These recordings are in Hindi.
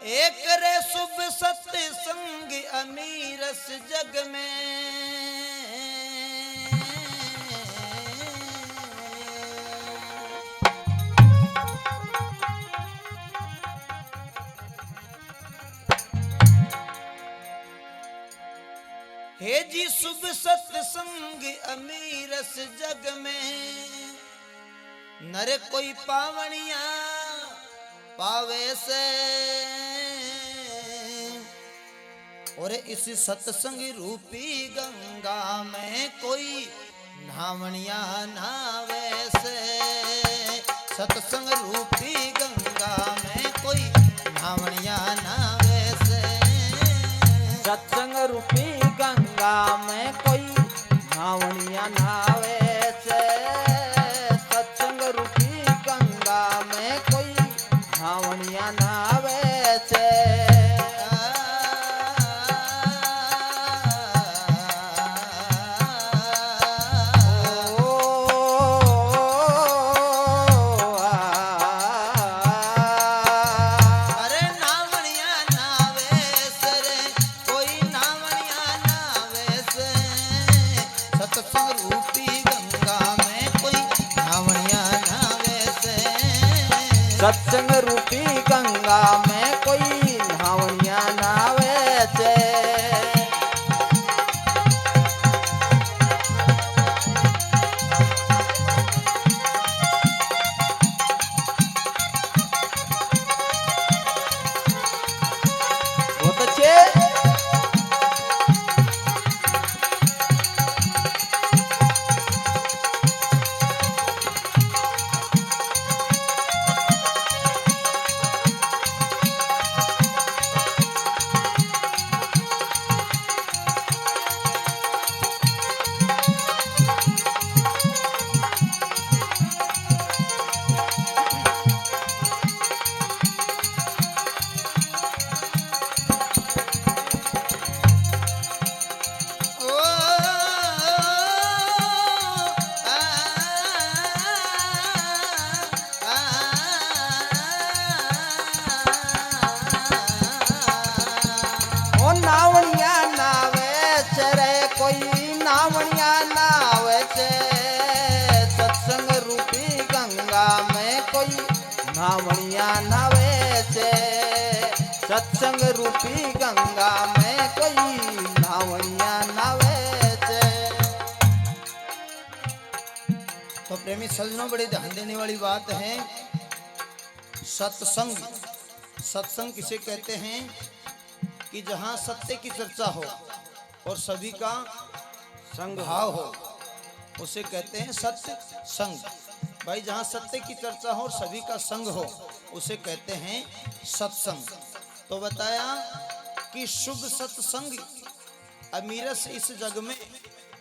एक रे शुभ सत्संग अमीरस जग में, हे जी शुभ सत्संग अमीरस जग में, नर कोई पावनिया पावे से, और इस सत्संग रूपी गंगा में कोई नावनिया नावे से। सत्संग रूपी गंगा में कोई नावनिया नावे से। सत्संग रूपी गंगा में कोई नावनिया नावे से। सत्संग रूपी गंगा में कोई नावनिया नावे से। सत्संग रूपी गंगा में कोई नावनिया नावे से। बहुत अच्छे। नावनिया नावे से रे कोई नावनिया नावे से। सत्संग रूपी गंगा में कोई नावनिया नावे से। सत्संग रूपी गंगा में कोई नावनिया नावे से। तो प्रेमी सज्जनों, बड़ी ध्यान देने वाली बात है। सत्संग, सत्संग किसे कहते हैं कि जहां सत्य की चर्चा हो और सभी का संग भाव हो, उसे कहते हैं सत्य संग। भाई जहां सत्य की चर्चा हो और सभी का संग हो, उसे कहते हैं सत्संग। तो बताया कि शुभ सत्संग अमीरस इस जग में,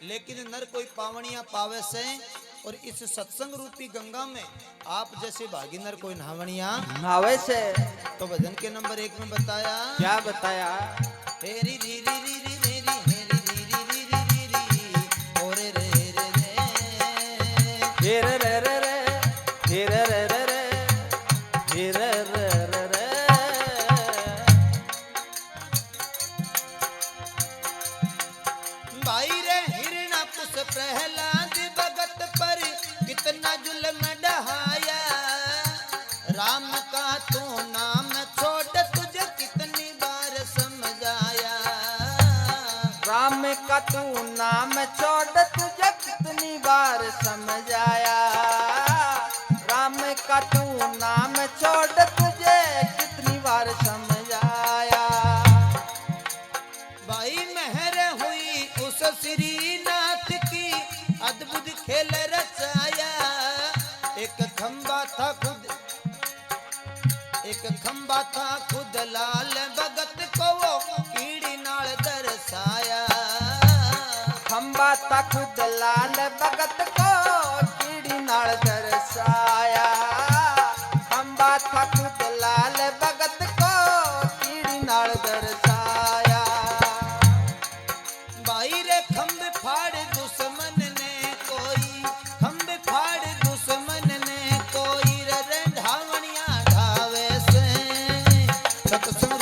लेकिन नर कोई पावनिया पावे से। और इस सत्संग रूपी गंगा में आप जैसे भागी नर कोई नावनिया नावे से। तो भजन के नंबर 1 में बताया, क्या बताया? हेरी री री री री री री हेरी री री री री री री ओरे रे रे रे हे रे रे रे रे हे रे रे रे रे हे रे रे रे रे। भाई रे हिरणाकुश प्रहलाद भगत पर कितना जुल्म ढहाया। राम का तू नाम छोड़ तुझे कितनी बार समझाया। राम का तू नाम छोड़ तुझे कितनी बार समझाया। राम का तू नाम छोड़ तुझे कितनी बार समझाया। भाई मेहर हुई उस श्रीनाथ की, अद्भुत खेल रचाया। एक खंबा था खुद लाल भगत को वो कीड़ी नाल दर्शाया। खंबा था खुद लाल भगत को कीड़ी नाल दर्शाया। खंबा था खुद लाल भगत को कीड़ी नाल दर्शाया। भाई रे खंब फाड़ दुश्मन ने कोई, खंब फाड़ दुश्मन ने कोई, रे ढावनिया ढावे से। सत्संग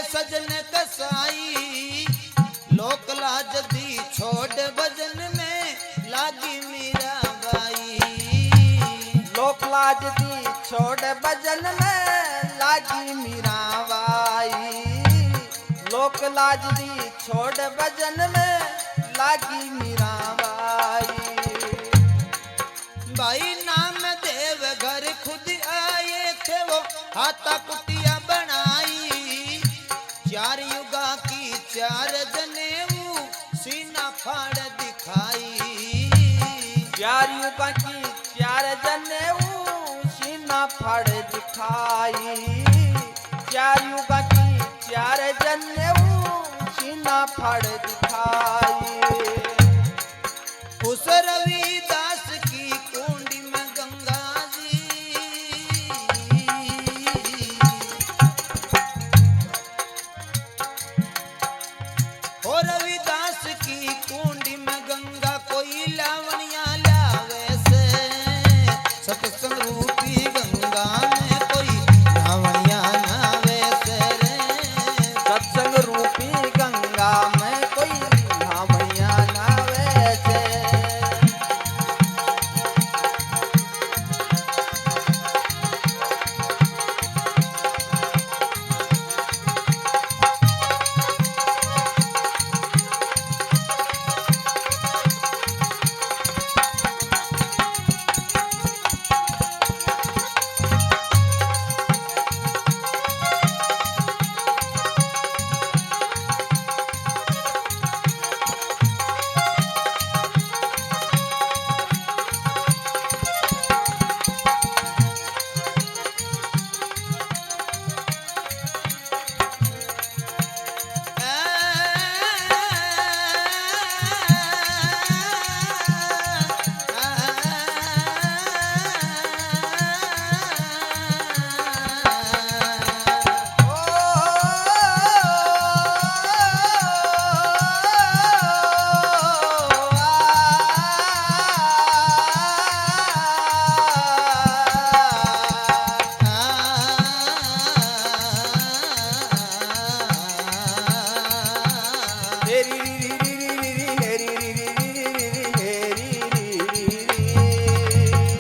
सजन कसाई, लोक लाज दी छोड़ भजन में लागी मीरा बाई। लोक लाज दी छोड़ भजन में लागी मीराबाई। लोक लाज दी छोड़ भजन में लागी मीराबाई। भाई नाम देव घर खुद आए थे वो, हाथा कुटिया बनाई। चार युगा की चार जनेऊ, सीना फाड़ दिखाई। चार युगा की चार जनेऊ, सीना फाड़ दिखाई। चार युगा की चार जनेऊ, सीना फाड़ दिखाई। उस रविदास की कुंडी में गंगा जी, ओ रविदास की कुंडी में गंगा, कोई लावणिया लावे से। सत्संग रूपी गंगा में कोई लावणिया नावे से रे। सत्संग रूपी गंगा में कोई लावणिया नावे से।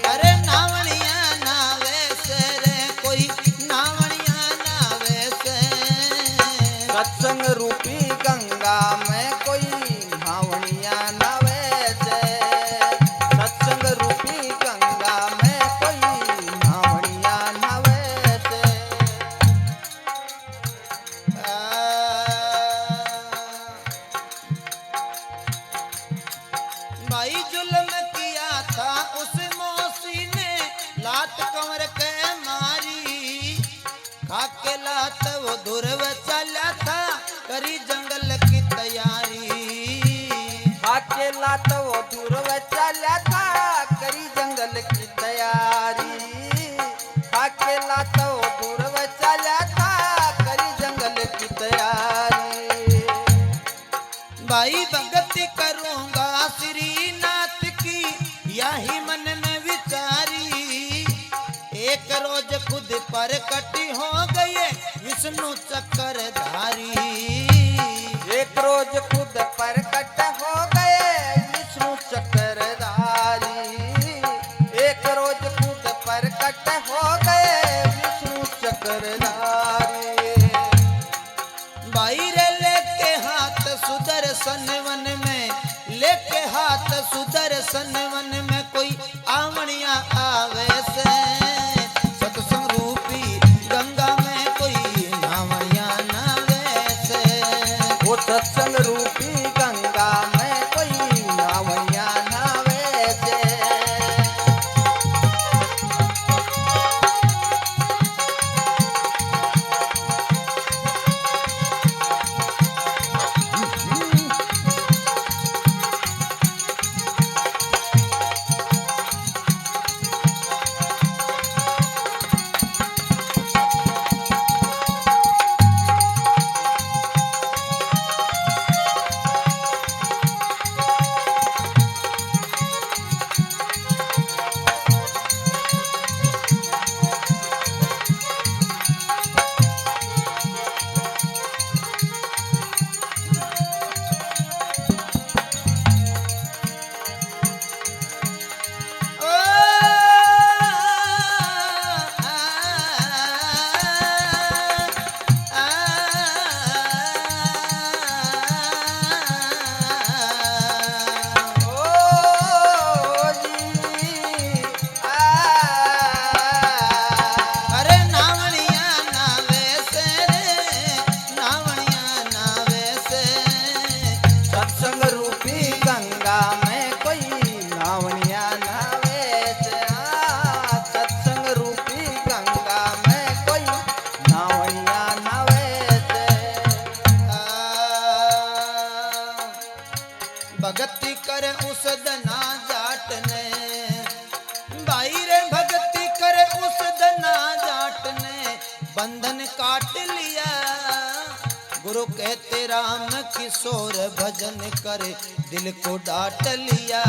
अरे नावणिया नावे से रे, कोई नावणिया नावे से। सत्संग रूपी गंगा में कोई नावणिया नावे से। सत्संग रूपी गंगा में कोई नावणिया नावे से। भाई जुल्म किया था उस मौसी ने, लात कमर के मारी। खाके लात वो धुरव चला था, करी जंगल की तैयारी। अकेला तो वो दूर चला था, करी जंगल की तैयारी। अकेला तो वो दूर चला था, करी जंगल की तैयारी। भाई भगति करूंगा श्रीनाथ की, यही मन में विचारी। एक रोज खुद पर कटी हो गए विष्णु चक्रधारी। एक रोज खुद प्रकट हो गए विष्णु चक्रधारी। एक रोज खुद प्रकट हो गए विष्णु चक्रधारी। भाई रे लेके हाथ सुदर्शन वन में, लेके हाथ सुदर्शन वन में कोई आवणिया आवे से। सत्संग रूपी गंगा में कोई नावणिया नावे से। वो सत्संग रूपी गंगा में कोई नावणिया नावे से। बंधन काट लिया। गुरु कहते राम किशोर भजन करे दिल को डांट लिया।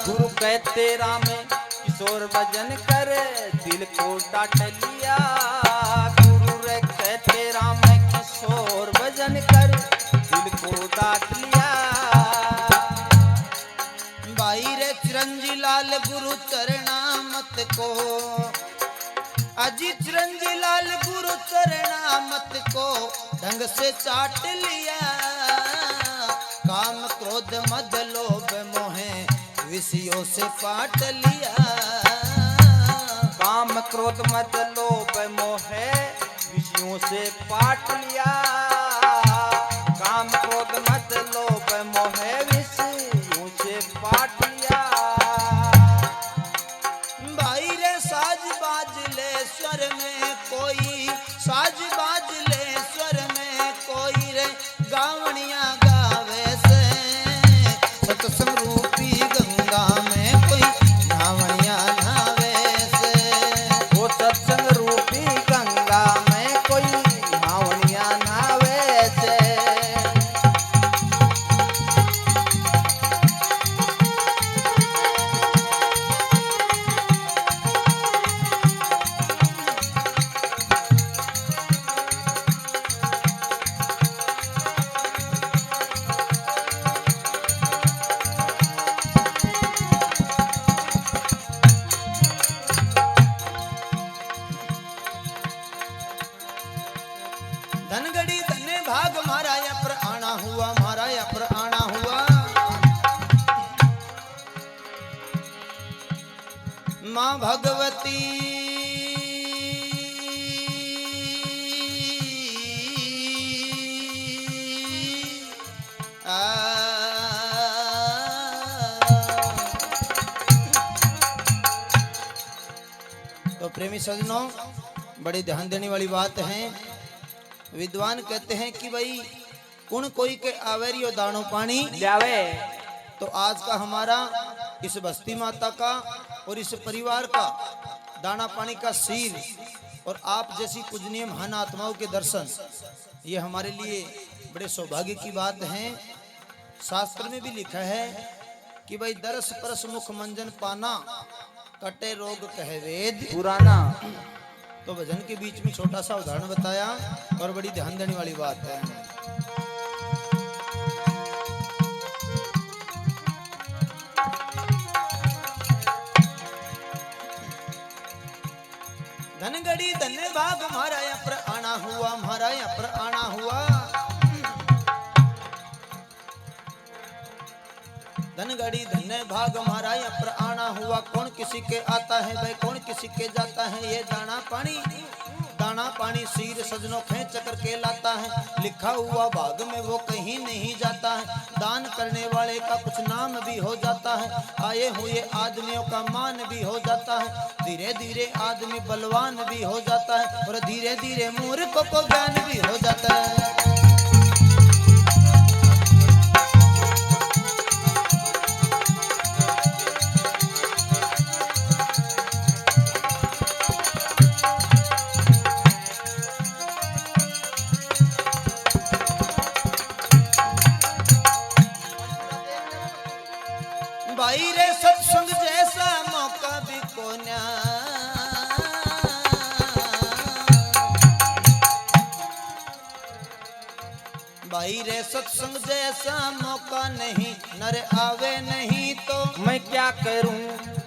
गुरु कहते राम किशोर भजन करे दिल को डांट लिया। गुरु रे कहते राम किशोर भजन कर दिल को डांट लिया। भाई रे चिरंजी लाल गुरु चरणामत को, अजी चिरंजी लाल गुरु चरणामत को ढंग से चाट लिया। काम क्रोध मद लोभ मोहे विषयों से पाट लिया। काम क्रोध मद लोभ मोहे विषयों से पाट लिया। काम क्रोध मद लोभ मोहे विषयों से पाट लिया। भाई रे साज बाज ले स्वर में कोई, साज बाज ले स्वर में कोई रे गावणिया गावे से। सत्संग रूपी गंगा में कोई गावणिया नहावे से। वो सत्संग रूपी गंगा में कोई नावणिया नहावे से। धनगढ़ी धन्य भाग मारा या पर आना हुआ, मारा या पर आना हुआ। माँ भगवती तो प्रेमी सज्जनों, बड़े ध्यान देने वाली बात है। विद्वान कहते हैं कि भाई कुण कोई के आवेरियो दानो पानी जावे। तो आज का हमारा इस बस्ती माता का और इस परिवार का दाना पानी का सीर और आप जैसी पूजनीय महान आत्माओं के दर्शन, ये हमारे लिए बड़े सौभाग्य की बात है। शास्त्र में भी लिखा है कि भाई दरस परस मुख मंजन पाना, कटे रोग कहे वेद पुराना। तो भजन के बीच में छोटा सा उदाहरण बताया और बड़ी ध्यान देने वाली बात है। धनगढ़ी धन्य भाग हमारा या पर आना हुआ, हमारा या पर आना हुआ। धनगढ़ी धन्य भाग हमारा या पर आना हुआ। कौन किसी के आता है भाई, कौन किसी के जाता है, ये दाना पानी, दाना पानी सीर सजनों खेच करके लाता है। लिखा हुआ भाग में वो कहीं नहीं जाता है। दान करने वाले का कुछ नाम भी हो जाता है। आए हुए आदमियों का मान भी हो जाता है। धीरे धीरे आदमी बलवान भी हो जाता है और धीरे धीरे मूर्खों को ज्ञान भी हो जाता है। भाई रे सत्संग जैसा मौका भी कोन्या। भाई रे सत्संग जैसा मौका नहीं, नर आवे नहीं तो मैं क्या करूं।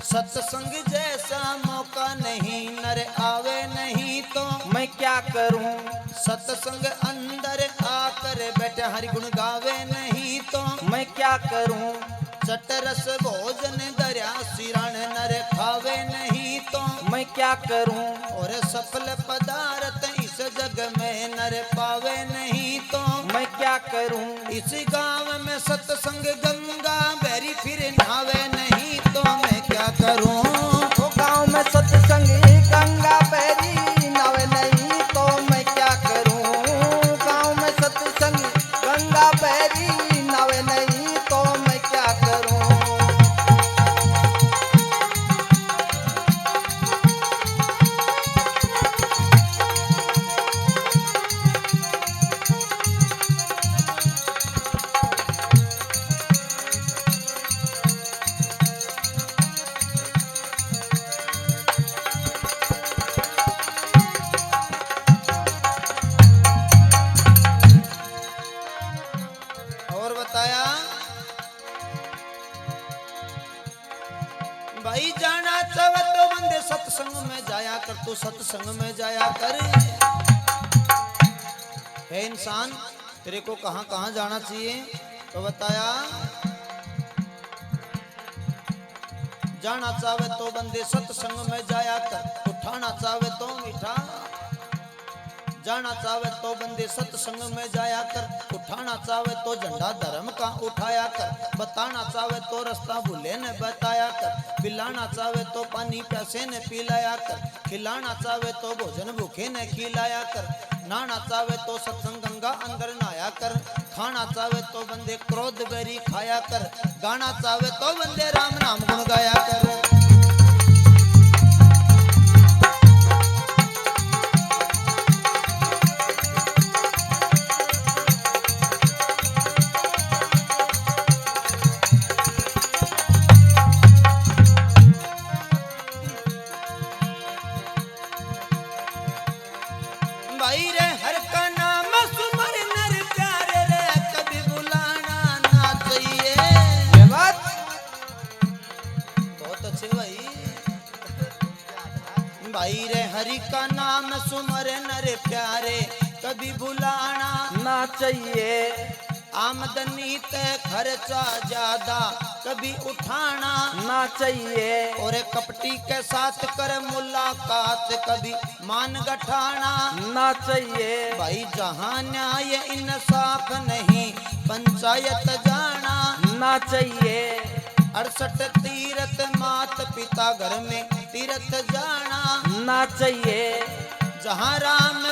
सत्संग जैसा मौका नहीं, नर आवे नहीं तो मैं क्या करूं। सत्संग अंदर आकर बैठे हरि गुण गावे नहीं तो मैं क्या करूं। चटरस भोजन दरिया सिरण नर खावे नहीं तो मैं क्या करूं। और सफल पदार्थ इस जग में नर पावे नहीं तो मैं क्या करूं। इस गांव में सत्संग गंगा बैरी फिर नहावे नहीं तो मैं क्या करूं। वो गांव में सत्संग गंगा बैरी नावे नहीं तो मैं क्या करूं। गांव में सत्संग गंगा बैरी नावे नहीं तो मैं क्या करूं। सत्संग में जाया कर। है इंसान, तेरे को कहां कहां जाना चाहिए? तो बताया, जाना चाहे तो बंदे सत्संग में जाया कर, उठाना चाहे तो मीठा। जाना चाहे तो बंदे सत्संग में जाया कर, उठाना चाहे तो झंडा धर्म का उठाया कर। बताना चाहे तो रास्ता भूले ने बताया कर, पिलाना चाहे तो पानी प्यासे ने पिलाया कर। खिलाना चाहे तो भोजन भूखे ने खिलाया कर। नहाना चाहे तो सत्संग गंगा अंदर नहाया कर। खाना चाहे तो बंदे क्रोध बेरी खाया कर। गाना चाहे तो बंदे राम नाम गुण गाया कर। भाई रे हर का नाम सुमर नर प्यारे रे, कभी बुलाना ना चाहिए। ये बात बहुत अच्छे भाई। भाई रे हरि का नाम सुमर नर प्यारे, कभी बुलाना ना चाहिए। आमदनी ते खर्चा ज्यादा, कभी उठाना ना चाहिए। और कपटी के साथ कर मुलाकात, कभी मान गठाना ना चाहिए। भाई जहाँ न्याय इंसाफ नहीं, पंचायत जाना ना चाहिए। 68 तीर्थ मात पिता घर में तीर्थ जाना ना चाहिए। जहाँ राम